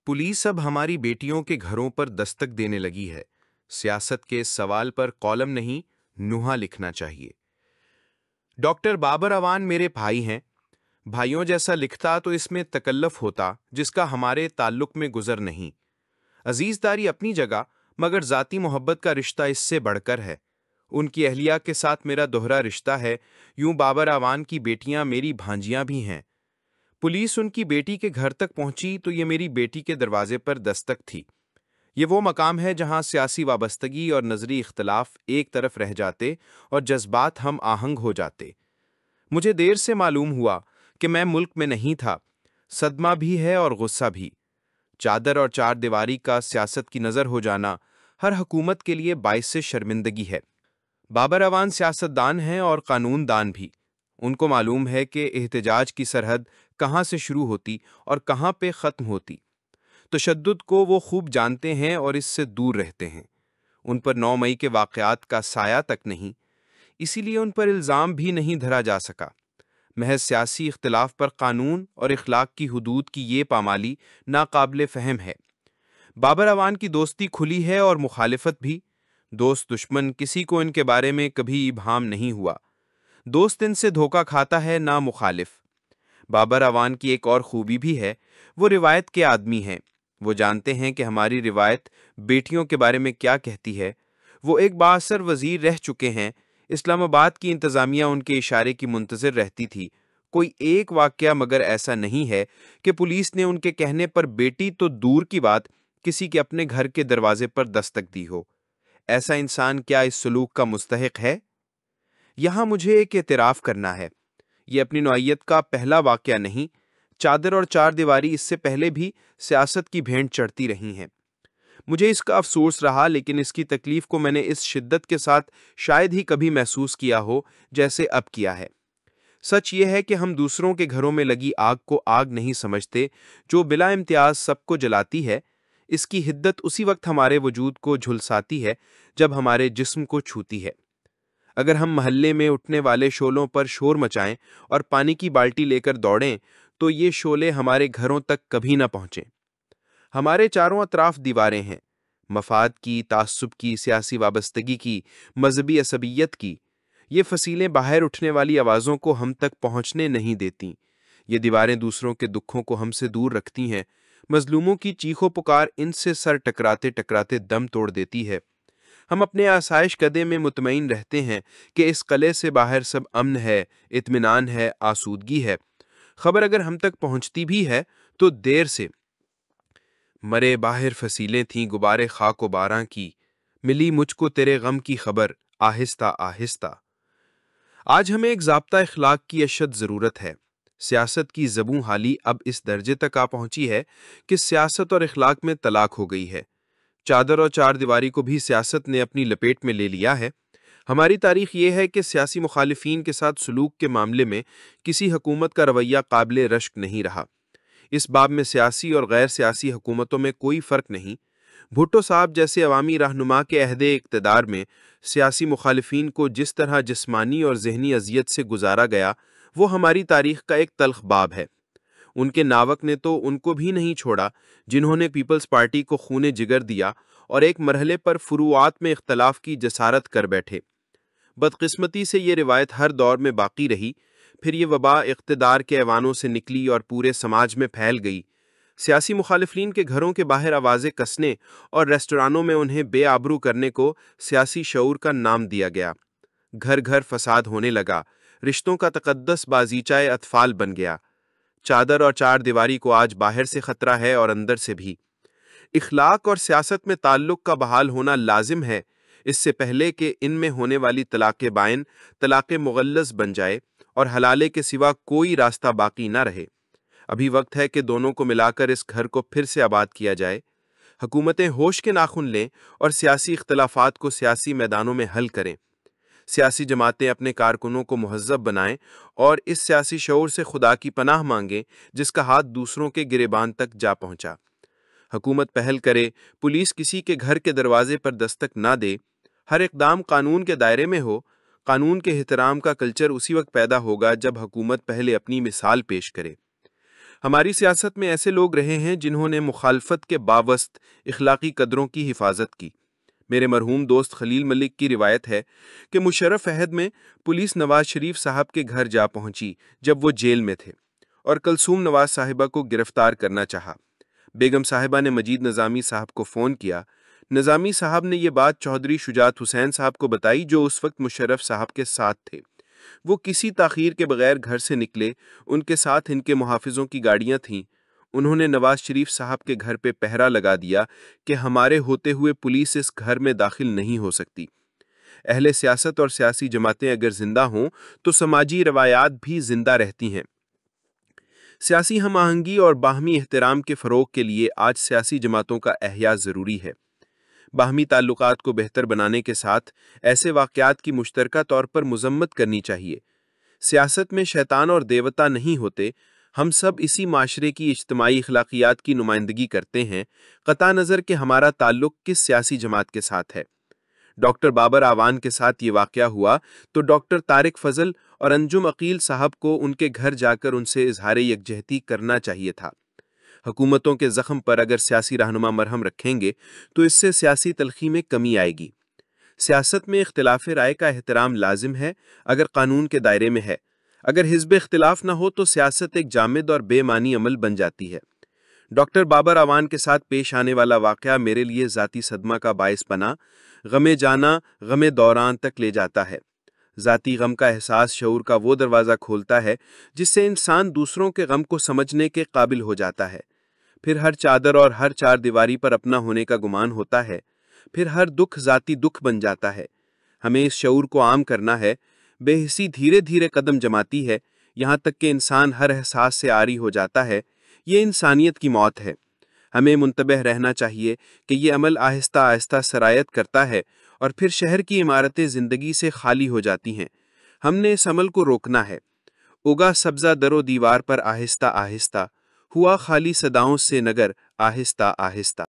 Police अब हमारी बेटियों के घरों पर दस्तक देने लगी है। सियासत के इस सवाल पर कॉलम नहीं, नुहा लिखना चाहिए। डॉक्टर बाबर अवान मेरे भाई हैं। भाइयों जैसा लिखता तो इसमें तकल्लुफ होता जिसका हमारे ताल्लुक में गुजर नहीं। अजीजदारी अपनी जगह, मगर जाती मोहब्बत का रिश्ता इससे बढ़कर है। उनकी अहलिया के साथ मेरा दोहरा रिश्ता है। यूं बाबर अवान की बेटियां मेरी भांजियां भी हैं। पुलिस उनकी बेटी के घर तक पहुंची तो ये मेरी बेटी के दरवाजे पर दस्तक थी। ये वो मकाम है जहां सियासी वाबस्तगी और नजरी इख्तलाफ एक तरफ रह जाते और जज्बात हम आहंग हो जाते। मुझे देर से मालूम हुआ कि मैं मुल्क में नहीं था। सदमा भी है और गुस्सा भी। चादर और चार दीवारी का सियासत की नज़र हो जाना हर हुकूमत के लिए बाइस शर्मिंदगी है। बाबर अवान सियासतदान हैं और कानूनदान भी। उनको मालूम है कि एहतजाज की सरहद कहाँ से शुरू होती और कहाँ पे ख़त्म होती। तशद्दुद को वो खूब जानते हैं और इससे दूर रहते हैं। उन पर 9 मई के वाक़यात का साया तक नहीं, इसीलिए उन पर इल्ज़ाम भी नहीं धरा जा सका। महज सियासी इख्तिलाफ पर कानून और इखलाक की हुदूद की ये पामाली नाकाबिले फ़हम है। बाबर अवान की दोस्ती खुली है और मुखालिफत भी। दोस्त दुश्मन किसी को इनके बारे में कभी इबाम नहीं हुआ। दोस्त इनसे धोखा खाता है, ना मुखालिफ। बाबर अवान की एक और खूबी भी है, वो रिवायत के आदमी हैं। वो जानते हैं कि हमारी रिवायत बेटियों के बारे में क्या कहती है। वो एक बाअसर वजीर रह चुके हैं। इस्लामाबाद की इंतज़ामिया उनके इशारे की मुंतज़िर रहती थी। कोई एक वाक़या मगर ऐसा नहीं है कि पुलिस ने उनके कहने पर बेटी तो दूर की बात किसी के अपने घर के दरवाजे पर दस्तक दी हो। ऐसा इंसान क्या इस सलूक का मुस्तहिक है? यहाँ मुझे एक एतराफ़ करना है। ये अपनी नौइयत का पहला वाक़या नहीं। चादर और चार दीवारी इससे पहले भी सियासत की भेंट चढ़ती रही हैं। मुझे इसका अफसोस रहा, लेकिन इसकी तकलीफ को मैंने इस शिद्दत के साथ शायद ही कभी महसूस किया हो जैसे अब किया है। सच ये है कि हम दूसरों के घरों में लगी आग को आग नहीं समझते जो बिला इम्तियाज सबको जलाती है। इसकी हिद्दत उसी वक्त हमारे वजूद को झुलसाती है जब हमारे जिस्म को छूती है। अगर हम महल्ले में उठने वाले शोलों पर शोर मचाएं और पानी की बाल्टी लेकर दौड़ें तो ये शोले हमारे घरों तक कभी ना पहुंचें। हमारे चारों अतराफ दीवारें हैं, मफाद की, तास्सुब की, सियासी वाबस्तगी की, मजहबी असबियत की। ये फसीलें बाहर उठने वाली आवाज़ों को हम तक पहुंचने नहीं देती। ये दीवारें दूसरों के दुखों को हमसे दूर रखती हैं। मजलूमों की चीखों पुकार इनसे सर टकराते टकराते दम तोड़ देती है। हम अपने आसाइश कदे में मुतमईन रहते हैं कि इस कले से बाहर सब अमन है, इत्मीनान है, आसूदगी है। खबर अगर हम तक पहुंचती भी है तो देर से। मरे बाहर फसीलें थीं गुबारे खाको बारां की, मिली मुझको तेरे गम की खबर आहिस्ता आहिस्ता। आज हमें एक ज़ाब्ता इखलाक की अशद ज़रूरत है। सियासत की ज़बूं हाली अब इस दर्जे तक आ पहुंची है कि सियासत और इखलाक में तलाक हो गई है। चादर और चार दीवारी को भी सियासत ने अपनी लपेट में ले लिया है। हमारी तारीख ये है कि सियासी मुखालिफिन के साथ सलूक के मामले में किसी हुकूमत का रवैया काबिल रश्क नहीं रहा। इस बाब में सियासी और गैर सियासी हुकूमतों में कोई फ़र्क नहीं। भुट्टो साहब जैसे अवामी रहनुमा के अहदे इक़्तिदार में सियासी मुखालिफिन को जिस तरह जिस्मानी और ज़हनी अजियत से गुजारा गया, वो हमारी तारीख का एक तल्ख बाब है। उनके नावक ने तो उनको भी नहीं छोड़ा जिन्होंने पीपल्स पार्टी को खूने जिगर दिया और एक मरहले पर फुरुआत में इख्तलाफ की जसारत कर बैठे। बदकिस्मती से ये रिवायत हर दौर में बाकी रही। फिर ये वबा इख्तिदार के ऐवानों से निकली और पूरे समाज में फैल गई। सियासी मुखालिफिन के घरों के बाहर आवाज़ें कसने और रेस्टोरानों में उन्हें बेआबरू करने को सियासी शऊर का नाम दिया गया। घर घर फसाद होने लगा। रिश्तों का तकद्दस बाजीचाए अतफाल बन गया। चादर और चार दीवारी को आज बाहर से खतरा है और अंदर से भी। इखलाक और सियासत में ताल्लुक का बहाल होना लाजिम है, इससे पहले कि इनमें होने वाली तलाक़े बाइन तलाक़े मुग़ल्लज़ बन जाए और हलाले के सिवा कोई रास्ता बाकी ना रहे। अभी वक्त है कि दोनों को मिलाकर इस घर को फिर से आबाद किया जाए। हुकूमतें होश के नाखुन लें और सियासी इख्तलाफात को सियासी मैदानों में हल करें। सियासी जमातें अपने कारकुनों को मुहज़्ज़ब बनाएं और इस सियासी शऊर से खुदा की पनाह मांगें जिसका हाथ दूसरों के गिरेबान तक जा पहुंचा। हुकूमत पहल करे, पुलिस किसी के घर के दरवाजे पर दस्तक ना दे। हर इक़दाम कानून के दायरे में हो। कानून के एहतराम का कल्चर उसी वक्त पैदा होगा जब हुकूमत पहले अपनी मिसाल पेश करे। ہماری سیاست میں ایسے لوگ رہے ہیں جنہوں نے مخالفت کے باوسط اخلاقی قدروں کی حفاظت کی۔ میرے مرحوم دوست خلیل ملک کی روایت ہے کہ مشرف عہد میں پولیس نواز شریف صاحب کے گھر جا پہنچی جب وہ جیل میں تھے اور کلثوم نواز صاحبہ کو گرفتار کرنا چاہا۔ بیگم صاحبہ نے مجید نظامی صاحب کو فون کیا۔ نظامی صاحب نے یہ بات چودھری شجاعت حسین صاحب کو بتائی جو اس وقت مشرف صاحب کے ساتھ تھے۔ وہ کسی تاخیر کے بغیر گھر سے نکلے، ان کے ساتھ ان کے محافظوں کی گاڑیاں تھیں۔ انہوں نے نواز شریف صاحب کے گھر پہ پہرا لگا دیا کہ ہمارے ہوتے ہوئے پولیس اس گھر میں داخل نہیں ہو سکتی۔ اہل سیاست اور سیاسی جماعتیں اگر زندہ ہوں تو سماجی روایات بھی زندہ رہتی ہیں۔ سیاسی ہم آہنگی اور باہمی احترام کے فروغ کے لیے آج سیاسی جماعتوں کا احیاء ضروری ہے۔ باہمی تعلقات کو بہتر بنانے کے ساتھ ایسے واقعات کی مشترکہ طور پر مذمت کرنی چاہیے۔ سیاست میں شیطان اور دیوتا نہیں ہوتے، ہم سب اسی معاشرے کی اجتماعی اخلاقیات کی نمائندگی کرتے ہیں، قطع نظر کہ ہمارا تعلق کس سیاسی جماعت کے ساتھ ہے۔ ڈاکٹر بابر اعوان کے ساتھ یہ واقعہ ہوا تو ڈاکٹر طارق فضل اور انجم عقیل صاحب کو ان کے گھر جا کر ان سے اظہار یکجہتی کرنا چاہیے تھا۔ حکومتوں کے زخم پر اگر سیاسی رہنما مرہم رکھیں گے تو اس سے سیاسی تلخی میں کمی آئے گی۔ سیاست میں اختلاف رائے کا احترام لازم ہے اگر قانون کے دائرے میں ہے۔ اگر حزب اختلاف نہ ہو تو سیاست ایک جامد اور بے معنی عمل بن جاتی ہے۔ ڈاکٹر بابر اعوان کے ساتھ پیش آنے والا واقعہ میرے لیے ذاتی صدمہ کا باعث بنا۔ غم جانا غم دوران تک لے جاتا ہے۔ ذاتی غم کا احساس شعور کا وہ دروازہ کھولتا ہے جس سے انسان دوسروں کے غم کو سمجھنے کے قابل ہو جاتا ہے۔ پھر ہر چادر اور ہر چار دیواری پر اپنا ہونے کا گمان ہوتا ہے۔ پھر ہر دکھ ذاتی دکھ بن جاتا ہے۔ ہمیں اس شعور کو عام کرنا ہے۔ بے حسی دھیرے دھیرے قدم جماتی ہے، یہاں تک کہ انسان ہر احساس سے عاری ہو جاتا ہے۔ یہ انسانیت کی موت ہے۔ ہمیں منتبہ رہنا چاہیے کہ یہ عمل آہستہ آہستہ سرایت کرتا ہے اور پھر شہر کی عمارتیں زندگی سے خالی ہو جاتی ہیں۔ ہم نے اس عمل کو روکنا ہے۔ اگا سبزہ در و دیوار پر آہستہ آہستہ، ہوا خالی صداؤں سے نگر آہستہ آہستہ۔